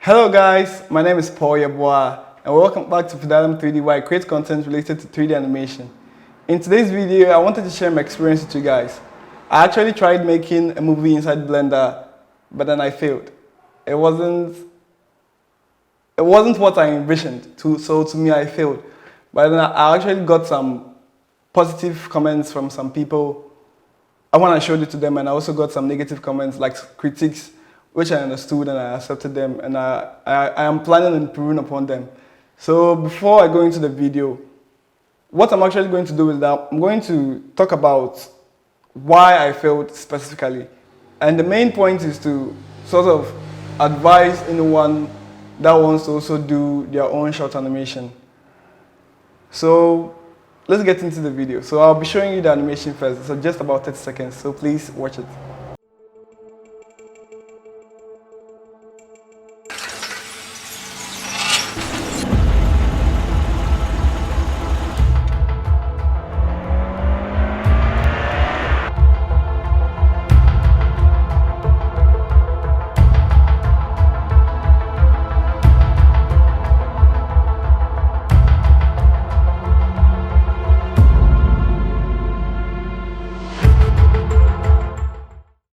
Hello guys, my name is Paul Yeboah and welcome back to Fidelum 3D where I create content related to 3D animation. In today's video, I wanted to share my experience with you guys. I actually tried making a movie inside Blender, but then I failed. It wasn't what I envisioned, so to me I failed. But then I actually got some positive comments from some people when I showed it to them, and I also got some negative comments like critiques, which I understood and I accepted them, and I am planning on improving upon them. So before I go into the video, what I'm actually going to do is that I'm going to talk about why I failed specifically. And the main point is to sort of advise anyone that wants to also do their own short animation. So let's get into the video. So I'll be showing you the animation first. So just about 30 seconds, so please watch it.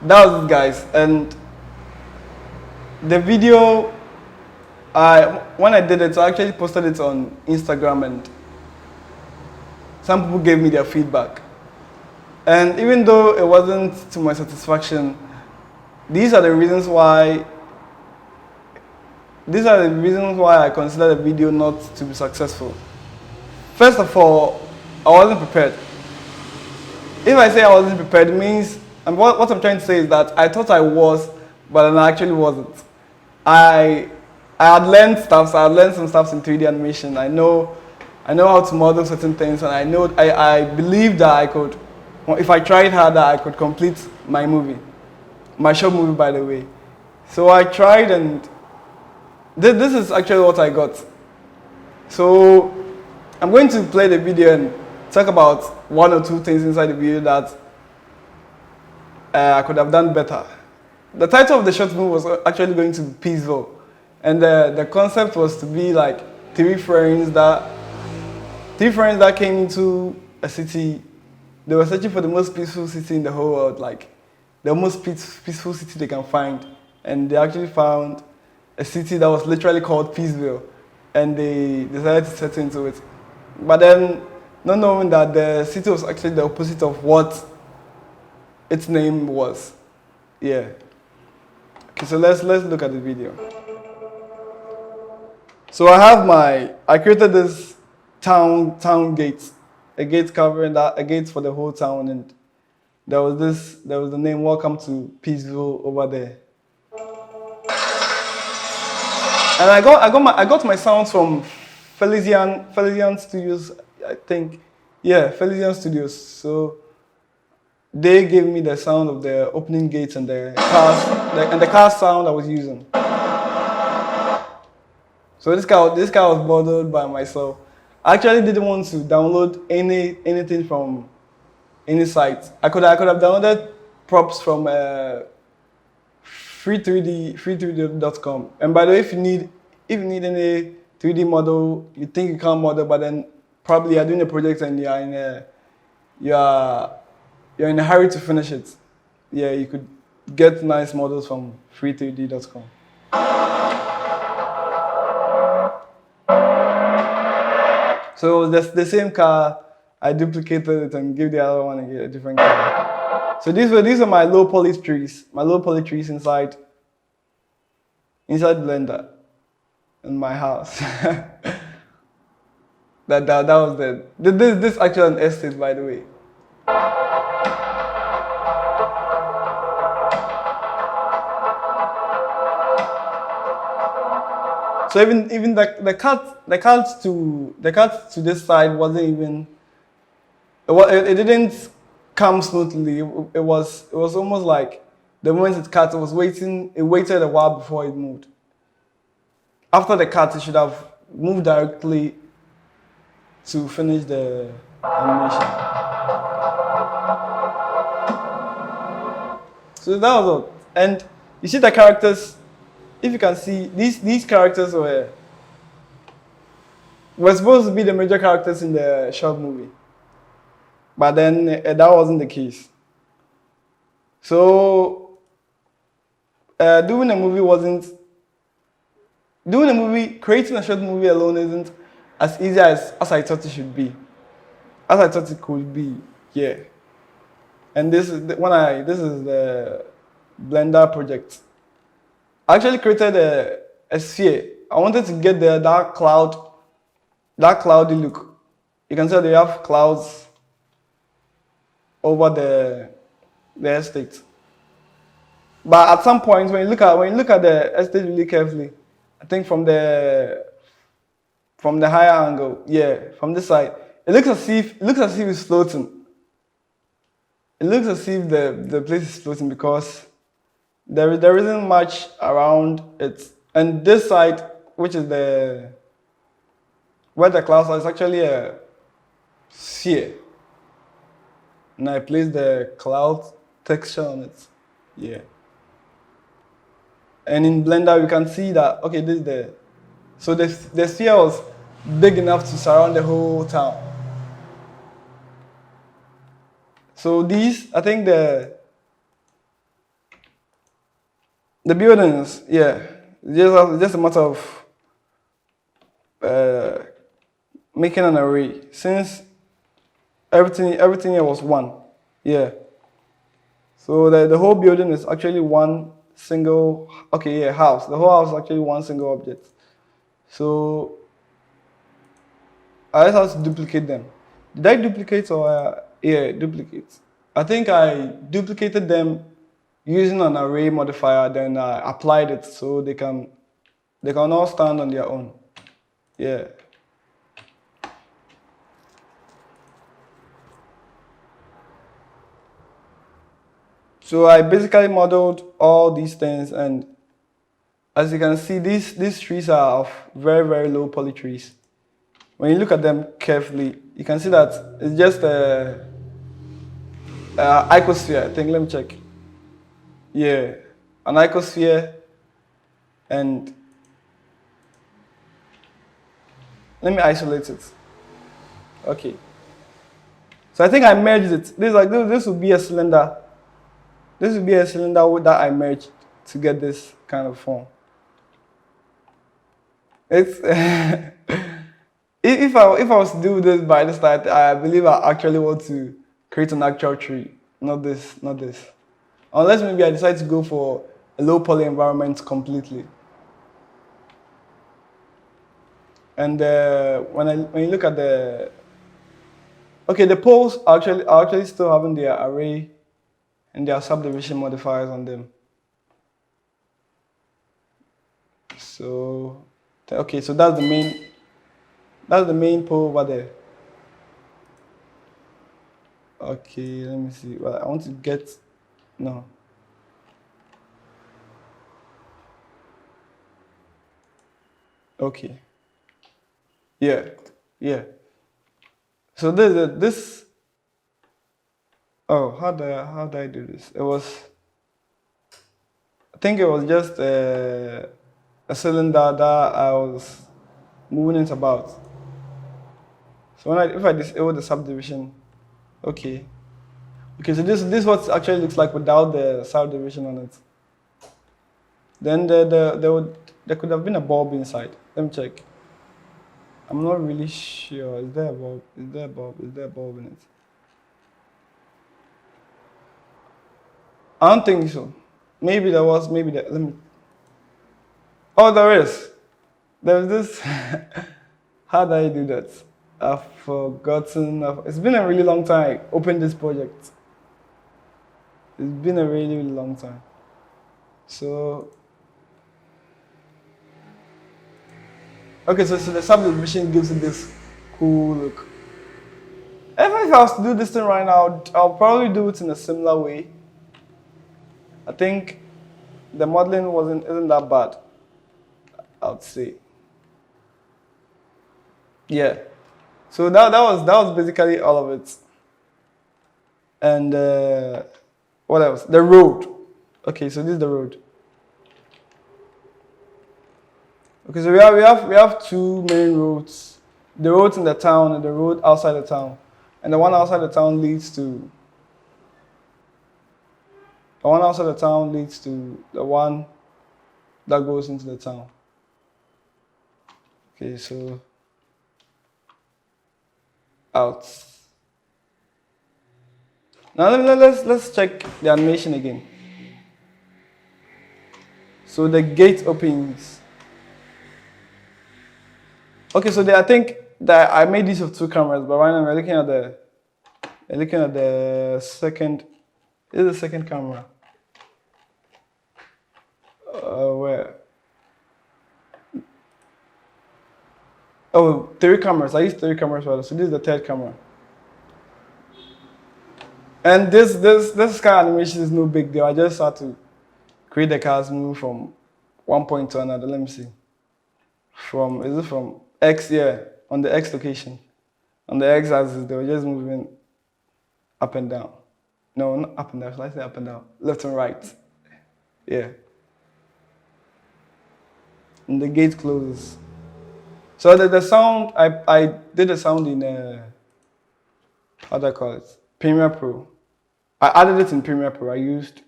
That was it, guys, and the video, when I did it, I actually posted it on Instagram, and some people gave me their feedback. And even though it wasn't to my satisfaction, these are the reasons why I consider the video not to be successful. First of all, I wasn't prepared. If I say I wasn't prepared, it means, and what I'm trying to say is that I thought I was, but I actually wasn't. I had learned stuff, so I had learned some stuff in 3D animation. I know how to model certain things, and I believe that I could, if I tried harder, I could complete my movie. My short movie, by the way. So I tried, and this is actually what I got. So I'm going to play the video and talk about one or two things inside the video that I could have done better. The title of the short movie was actually going to be Peaceville, and the concept was to be like three friends that came into a city. They were searching for the most peaceful city in the whole world, like the most peaceful city they can find, and they actually found a city that was literally called Peaceville, and they decided to settle into it. But then, not knowing that the city was actually the opposite of what its name was. Yeah. Okay, so let's look at the video. So I created this town gate, a gate covering a gate for the whole town, and there was the name "Welcome to Peaceville" over there. And I got my sounds from Felician Studios, I think. Yeah, Felician Studios. So they gave me the sound of the opening gates and the car sound I was using. So this car was modeled by myself. I actually didn't want to download anything from any site. I could have downloaded props from free3d.com. And by the way, if you need any 3D model, you think you can't model, but then probably you're doing a project and you're in a hurry to finish it. Yeah, you could get nice models from free3d.com. So that's the same car. I duplicated it and gave the other one a different car. So these are my low poly trees. My low poly trees inside Blender in my house. that was this actually an estate, by the way. So even the cut to this side wasn't even, it didn't come smoothly. It was almost like the moment it cut, it waited a while before it moved. After the cut, it should have moved directly to finish the animation. So that was all. And you see the characters if you can see, these characters were supposed to be the major characters in the short movie, but then that wasn't the case. So doing a movie wasn't doing a movie, creating a short movie alone isn't as easy as I thought it should be, as I thought it could be. Yeah. And this is the Blender project. I actually created a sphere. I wanted to get that cloudy look. You can see they have clouds over the estate. But at some point, when you look at the estate really carefully, I think from the higher angle, yeah, from this side, it looks as if it's floating. It looks as if the place is floating because there isn't much around it. And this side, which is where the clouds are, is actually a sphere. And I placed the cloud texture on it. Yeah. And in Blender, you can see that, okay, this is so the sphere was big enough to surround the whole town. So these, I think the buildings, yeah, just a matter of making an array, since everything here was one, yeah. So the whole building is actually one single, okay, yeah, house. The whole house is actually one single object. So I just have to duplicate them. Did I duplicate or yeah, duplicate? I think I duplicated them using an array modifier, then I applied it so they can all stand on their own. Yeah. So I basically modeled all these things, and as you can see, these trees are of very, very low poly trees. When you look at them carefully, you can see that it's just a icosphere. I think, let me check. Yeah, an icosphere, and let me isolate it. Okay. So I think I merged it. This would be a cylinder. This would be a cylinder that I merged to get this kind of form. It's if I was to do this by the start, I believe I actually want to create an actual tree, not this. Unless maybe I decide to go for a low poly environment completely. And when you look at the poles are actually still having their array and their subdivision modifiers on them. So okay, so that's the main pole over there. Okay, let me see. Well, I want to get no. Okay. Yeah. So this. Oh, how did I do this? I think it was just a cylinder that I was moving it about. So if I disable the subdivision, okay. So this is what it actually looks like without the subdivision on it. Then there could have been a bulb inside. Let me check. I'm not really sure. Is there a bulb? Is there a bulb in it? I don't think so. Maybe there was. Maybe there. Let me. Oh, there is. There's this. How did I do that? I've forgotten. It's been a really long time. I opened this project. It's been a really, really long time. So. Okay, so the subdivision gives it this cool look. If I was to do this thing right now, I'll probably do it in a similar way. I think the modeling isn't that bad, I would say. Yeah. So that was basically all of it. And what else? The road. Okay, so this is the road. Okay, so we have two main roads. The roads in the town and the road outside the town. And the one outside the town leads to the one that goes into the town. Okay, so out. Now let's check the animation again. So the gate opens. Okay, so I think that I made use of two cameras, but right now we're looking at the second. This is the second camera. Where? Oh, three cameras. I used three cameras for this. So this is the third camera. And this car animation is no big deal. I just had to create the cars move from one point to another. Let me see. Is it from X? Yeah, on the X location. On the X axis, they were just moving up and down. No, not up and down. Should I say up and down? Left and right. Yeah. And the gate closes. So the sound, I did the sound in, how do I call it? Premiere Pro. I added it in Premiere Pro. I used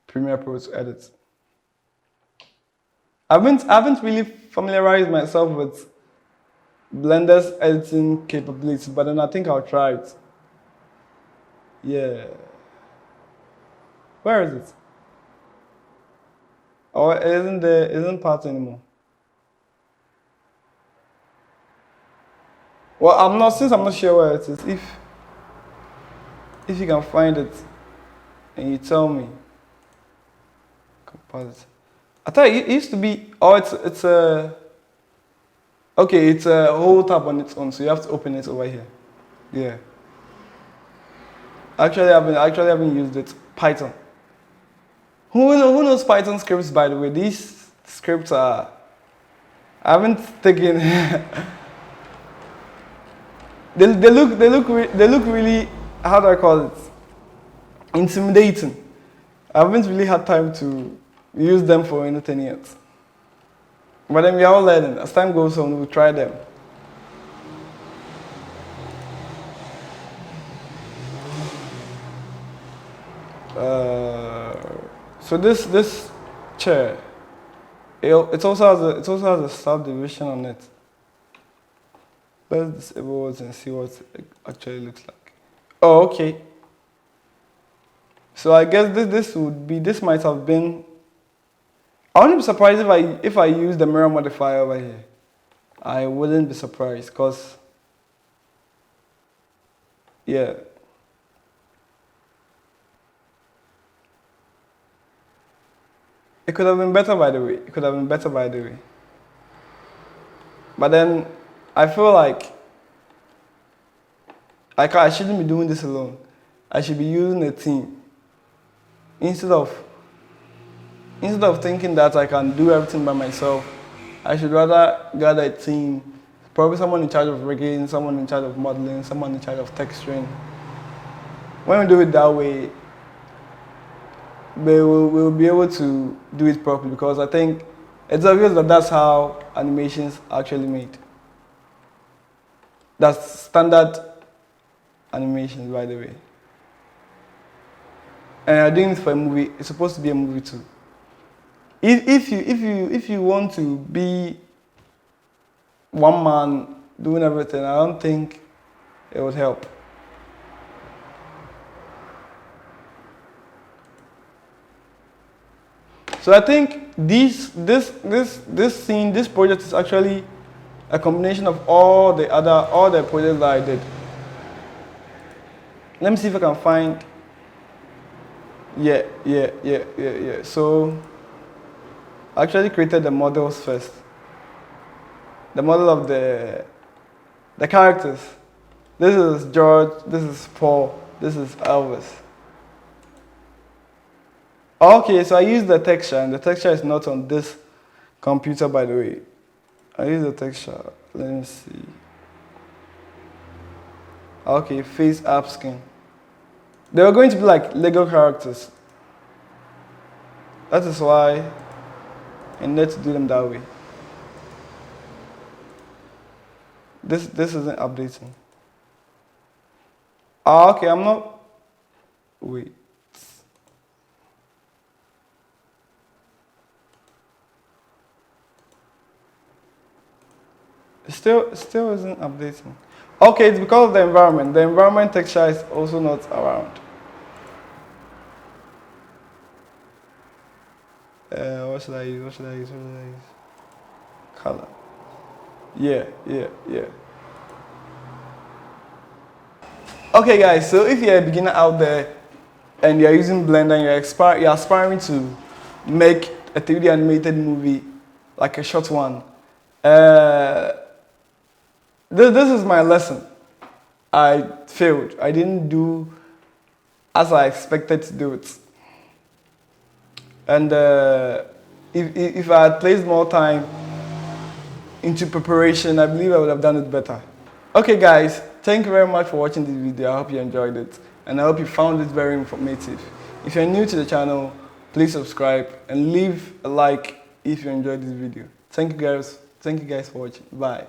Premiere Pro to edit. I haven't really familiarized myself with Blender's editing capabilities, but then I think I'll try it. Yeah. Where is it? Oh, it isn't part anymore. Well, since I'm not sure where it is, if you can find it and you tell me. Composite. I thought it used to be, it's a whole tab on its own, so you have to open it over here. Yeah. Actually, I haven't used it. Python. Who knows Python scripts, by the way? These scripts I haven't taken. they look really, how do I call it? Intimidating. I haven't really had time to use them for anything yet. But then we are all learning. As time goes on, we'll try them. So this chair, it also has a subdivision on it. Let's disable it and see what it actually looks like. Oh, okay. So I guess this might have been. I wouldn't be surprised if I use the mirror modifier over here. I wouldn't be surprised, because yeah. It could have been better, by the way. But then I feel like I shouldn't be doing this alone. I should be using a team instead of thinking that I can do everything by myself. I should rather gather a team, probably someone in charge of rigging, someone in charge of modeling, someone in charge of texturing. When we do it that way, we'll be able to do it properly, because I think it's obvious that that's how animations are actually made. That's standard animations, by the way. And I'm doing it for a movie. It's supposed to be a movie too. If you want to be one man doing everything, I don't think it would help. So I think this project is actually a combination of all the projects that I did. Let me see if I can find. Yeah. So I actually created the models first. The model of the characters. This is George, this is Paul, this is Elvis. Okay, so I used the texture, and the texture is not on this computer, by the way. I use the texture. Let me see. Okay, face app skin. They were going to be like Lego characters. That is why I need to do them that way. This isn't updating. Ah, okay, I'm not. Wait. Still isn't updating. Okay, it's because of the environment. The environment texture is also not around. What should I use? What should I use? What should I use? Color. Yeah. Okay, guys. So if you're a beginner out there and you're using Blender and you're aspiring to make a 3D animated movie, like a short one, this is my lesson. I failed. I didn't do as I expected to do it. And if I had placed more time into preparation, I believe I would have done it better. Okay, guys, thank you very much for watching this video. I hope you enjoyed it, and I hope you found it very informative. If you're new to the channel, please subscribe and leave a like if you enjoyed this video. Thank you guys for watching. Bye.